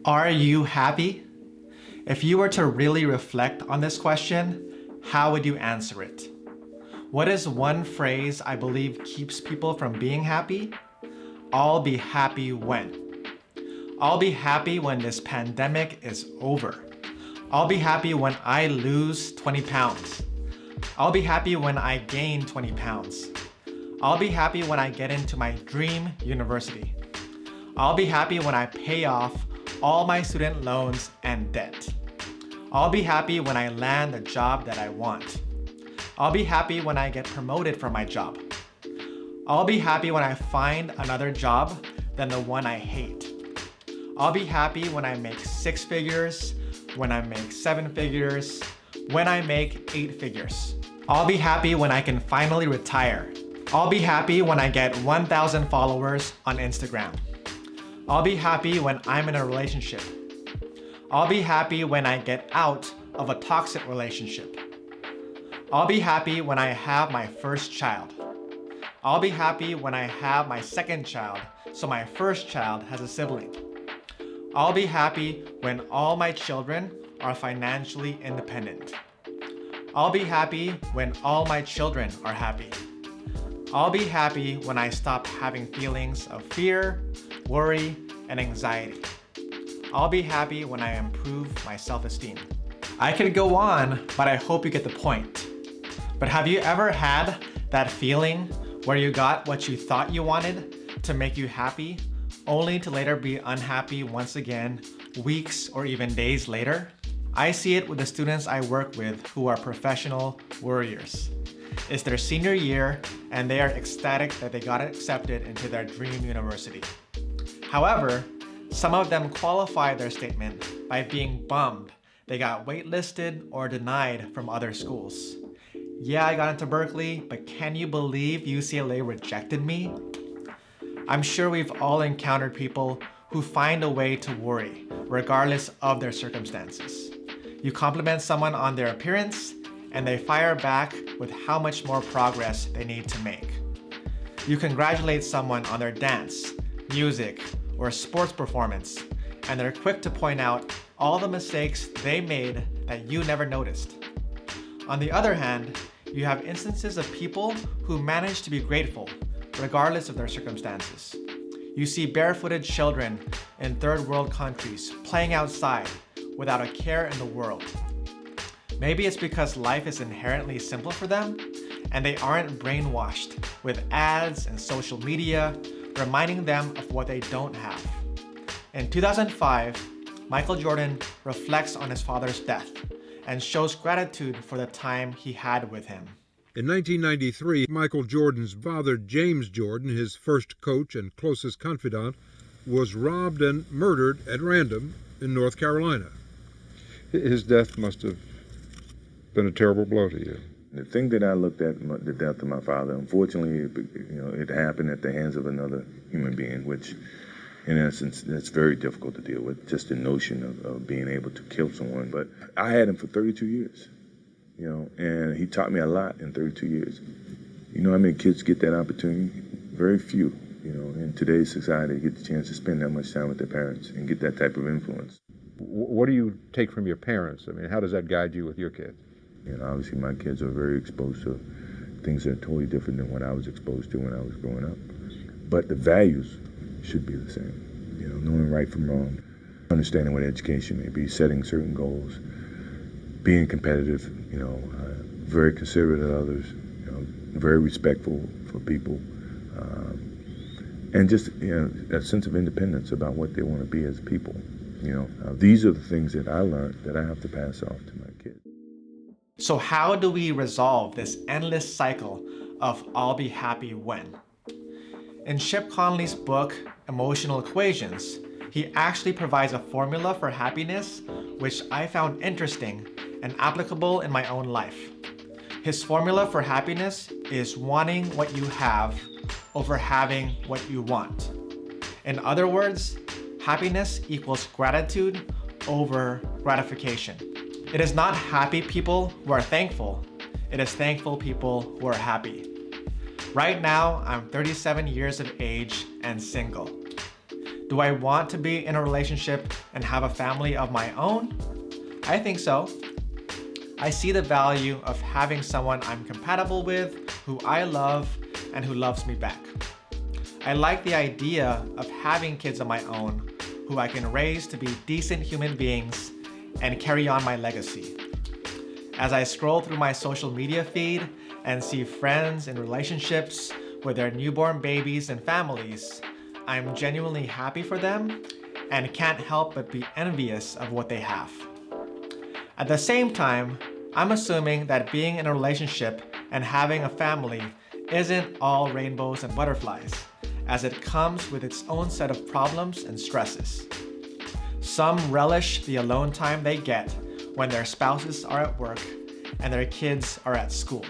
Are you happy? If you were to really reflect on this question, how would you answer it? What is one phrase I believe keeps people from being happy? I'll be happy when. I'll be happy when this pandemic is over. I'll be happy when I lose 20 pounds. I'll be happy when I gain 20 pounds. I'll be happy when I get into my dream university. I'll be happy when I pay off all my student loans and debt. I'll be happy when I land the job that I want. I'll be happy when I get promoted from my job. I'll be happy when I find another job than the one I hate. I'll be happy when I make 6 figures, when I make 7 figures, when I make 8 figures. I'll be happy when I can finally retire. I'll be happy when I get 1,000 followers on Instagram. I'll be happy when I'm in a relationship. I'll be happy when I get out of a toxic relationship. I'll be happy when I have my first child. I'll be happy when I have my second child, so my first child has a sibling. I'll be happy when all my children are financially independent. I'll be happy when all my children are happy. I'll be happy when I stop having feelings of fear, worry, and anxiety. I'll be happy when I improve my self-esteem. I could go on, but I hope you get the point. But have you ever had that feeling where you got what you thought you wanted to make you happy, only to later be unhappy once again, weeks or even days later? I see it with the students I work with who are professional worriers. It's their senior year and they are ecstatic that they got accepted into their dream university. However, some of them qualify their statement by being bummed they got waitlisted or denied from other schools. Yeah, I got into Berkeley, but can you believe UCLA rejected me? I'm sure we've all encountered people who find a way to worry, regardless of their circumstances. You compliment someone on their appearance, and they fire back with how much more progress they need to make. You congratulate someone on their dance, music, or sports performance, and they're quick to point out all the mistakes they made that you never noticed. On the other hand, you have instances of people who manage to be grateful, regardless of their circumstances. You see barefooted children in third world countries playing outside without a care in the world. Maybe it's because life is inherently simple for them, and they aren't brainwashed with ads and social media reminding them of what they don't have. In 2005, Michael Jordan reflects on his father's death and shows gratitude for the time he had with him. In 1993, Michael Jordan's father, James Jordan, his first coach and closest confidant, was robbed and murdered at random in North Carolina. His death must have been a terrible blow to you. The thing that I looked at, the death of my father, unfortunately, it happened at the hands of another human being, which, in essence, that's very difficult to deal with, just the notion of being able to kill someone. But I had him for 32 years, and he taught me a lot in 32 years. You know how many kids get that opportunity? Very few, in today's society, get the chance to spend that much time with their parents and get that type of influence. What do you take from your parents? I mean, how does that guide you with your kids? Obviously my kids are very exposed to things that are totally different than what I was exposed to when I was growing up. But the values should be the same. Knowing right from wrong, understanding what education may be, setting certain goals, being competitive, very considerate of others, very respectful for people, and just a sense of independence about what they want to be as people. These are the things that I learned that I have to pass off to my kids. So how do we resolve this endless cycle of I'll be happy when? In Chip Conley's book, Emotional Equations, he actually provides a formula for happiness, which I found interesting and applicable in my own life. His formula for happiness is wanting what you have over having what you want. In other words, happiness equals gratitude over gratification. It is not happy people who are thankful. It is thankful people who are happy. Right now, I'm 37 years of age and single. Do I want to be in a relationship and have a family of my own? I think so. I see the value of having someone I'm compatible with, who I love, and who loves me back. I like the idea of having kids of my own, who I can raise to be decent human beings and carry on my legacy. As I scroll through my social media feed and see friends in relationships with their newborn babies and families, I'm genuinely happy for them and can't help but be envious of what they have. At the same time, I'm assuming that being in a relationship and having a family isn't all rainbows and butterflies, as it comes with its own set of problems and stresses. Some relish the alone time they get when their spouses are at work and their kids are at school.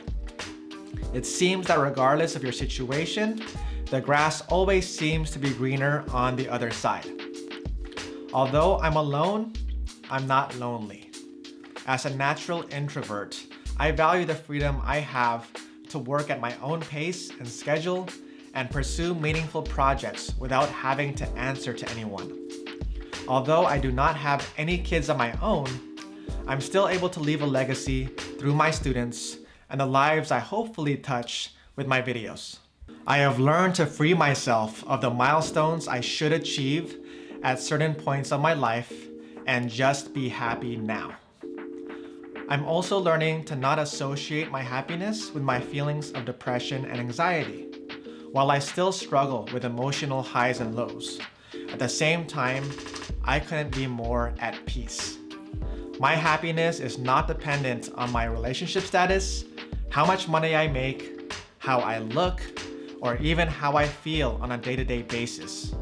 It seems that regardless of your situation, the grass always seems to be greener on the other side. Although I'm alone, I'm not lonely. As a natural introvert, I value the freedom I have to work at my own pace and schedule and pursue meaningful projects without having to answer to anyone. Although I do not have any kids of my own, I'm still able to leave a legacy through my students and the lives I hopefully touch with my videos. I have learned to free myself of the milestones I should achieve at certain points of my life and just be happy now. I'm also learning to not associate my happiness with my feelings of depression and anxiety. While I still struggle with emotional highs and lows, at the same time, I couldn't be more at peace. My happiness is not dependent on my relationship status, how much money I make, how I look, or even how I feel on a day-to-day basis.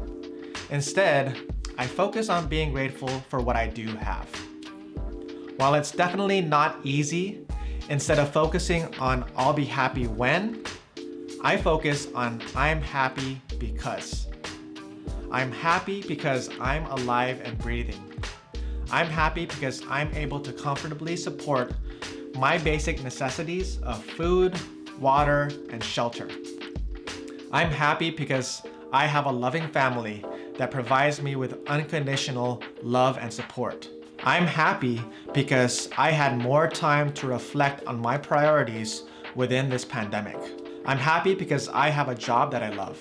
Instead, I focus on being grateful for what I do have. While it's definitely not easy, instead of focusing on I'll be happy when, I focus on I'm happy because. I'm happy because I'm alive and breathing. I'm happy because I'm able to comfortably support my basic necessities of food, water, and shelter. I'm happy because I have a loving family that provides me with unconditional love and support. I'm happy because I had more time to reflect on my priorities within this pandemic. I'm happy because I have a job that I love.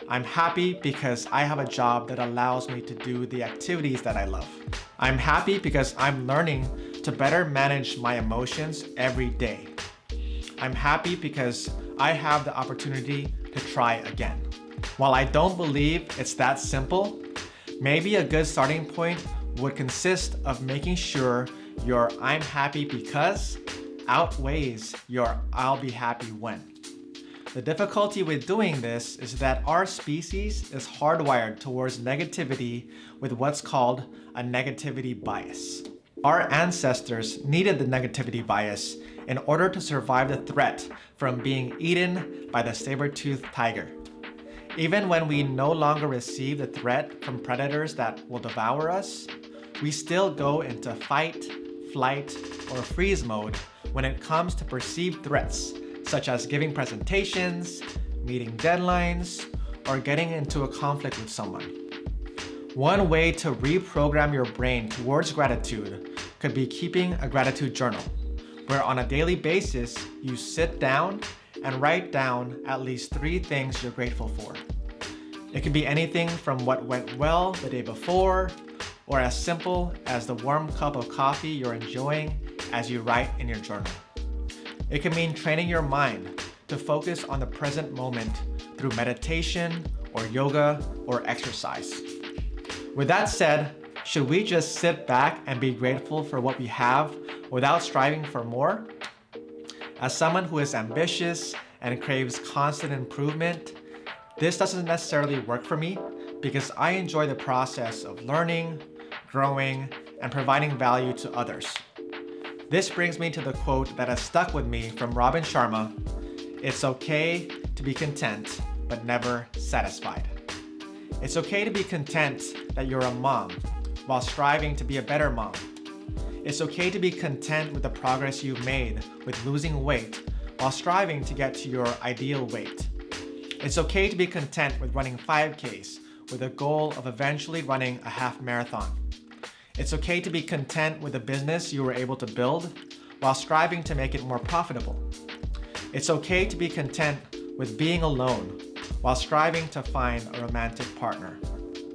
I'm happy because I have a job that allows me to do the activities that I love. I'm happy because I'm learning to better manage my emotions every day. I'm happy because I have the opportunity to try again. While I don't believe it's that simple, maybe a good starting point would consist of making sure your I'm happy because outweighs your I'll be happy when. The difficulty with doing this is that our species is hardwired towards negativity with what's called a negativity bias. Our ancestors needed the negativity bias in order to survive the threat from being eaten by the saber-toothed tiger. Even when we no longer receive the threat from predators that will devour us, we still go into fight, flight, or freeze mode when it comes to perceived threats, such as giving presentations, meeting deadlines, or getting into a conflict with someone. One way to reprogram your brain towards gratitude could be keeping a gratitude journal, where on a daily basis, you sit down and write down at least 3 things you're grateful for. It could be anything from what went well the day before, or as simple as the warm cup of coffee you're enjoying as you write in your journal. It can mean training your mind to focus on the present moment through meditation or yoga or exercise. With that said, should we just sit back and be grateful for what we have without striving for more? As someone who is ambitious and craves constant improvement, this doesn't necessarily work for me because I enjoy the process of learning, growing, and providing value to others. This brings me to the quote that has stuck with me from Robin Sharma: "It's okay to be content, but never satisfied." It's okay to be content that you're a mom while striving to be a better mom. It's okay to be content with the progress you've made with losing weight while striving to get to your ideal weight. It's okay to be content with running 5Ks with a goal of eventually running a half marathon. It's okay to be content with the business you were able to build while striving to make it more profitable. It's okay to be content with being alone while striving to find a romantic partner.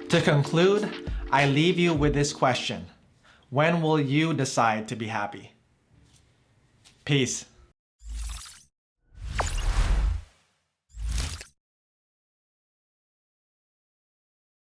To conclude, I leave you with this question. When will you decide to be happy? Peace.